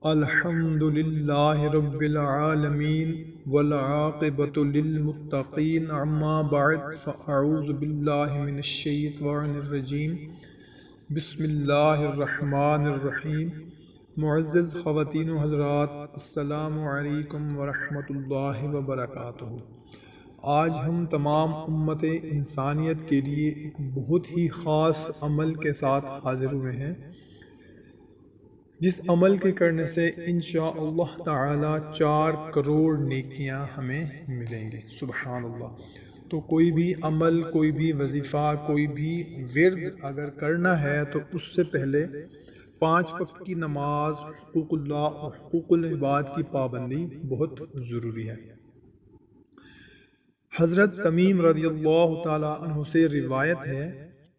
الحمد للہ رب العالمین والعاقبۃ للمتقین اما بعد فاعوذ باللہ من الشیطان الرجیم بسم اللہ الرحمن الرحیم۔ معزز خواتین و حضرات، السلام علیکم ورحمۃ اللہ وبرکاتہ۔ آج ہم تمام امت انسانیت کے لیے ایک بہت ہی خاص عمل کے ساتھ حاضر ہوئے ہیں، جس عمل کے کرنے سے انشاءاللہ تعالی 4 کروڑ نیکیاں ہمیں ملیں گے۔ سبحان اللہ۔ تو کوئی بھی عمل، کوئی بھی وظیفہ، کوئی بھی ورد اگر کرنا ہے تو اس سے پہلے 5 وقت کی نماز، حقوق اللہ اور حقوق العباد کی پابندی بہت ضروری ہے۔ حضرت تمیم رضی اللہ تعالی عنہ سے روایت ہے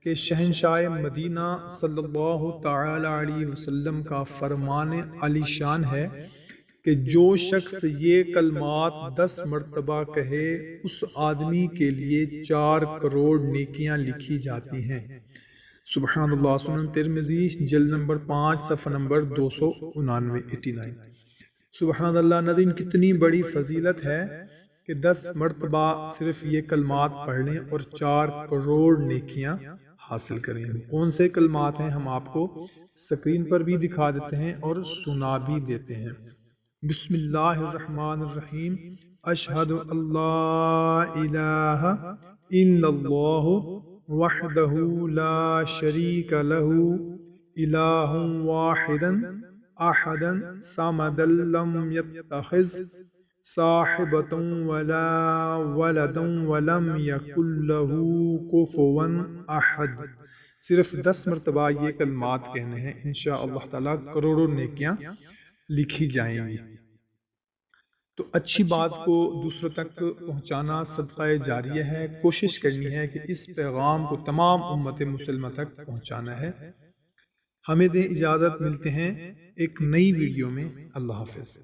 کہ شہنشاہ مدینہ صلی اللہ تعالی علیہ وسلم کا فرمان علی شان ہے کہ جو شخص یہ کلمات 10 مرتبہ کہے اس آدمی کے لیے 4 کروڑ نیکیاں لکھی جاتی ہیں۔ سبحان اللہ۔ سنن ترمذی جلد نمبر 5 صفحہ نمبر 299۔ سبحان اللہ۔ ناظرین، کتنی بڑی فضیلت ہے کہ 10 مرتبہ صرف یہ کلمات پڑھ لیں اور 4 کروڑ نیکیاں حاصل کریں۔ کون سے کلمات ہیں ہم آپ کو سکرین پر بھی دکھا دیتے ہیں اور سنا بھی دیتے ہیں۔ بسم اللہ الرحمن الرحیم۔ اشہد اللہ الہ الا اللہ وحدہ لا شریک لہ الہ واحدا احدا صمدا لم یتخذ صاحبۃ ولا ولدا ولم یکن لہ کفوا احد۔ صرف 10 مرتبہ یہ کلمات کہنے ہیں، انشاءاللہ تعالی کروڑوں نیکیاں لکھی جائیں گی۔ تو اچھی بات کو دوسروں تک پہنچانا صدقہ جاریہ ہے۔ کوشش کرنی ہے کہ اس پیغام کو تمام امت مسلمہ تک پہنچانا ہے۔ ہمیں دیں اجازت، ملتے ہیں ایک نئی ویڈیو میں۔ اللہ حافظ۔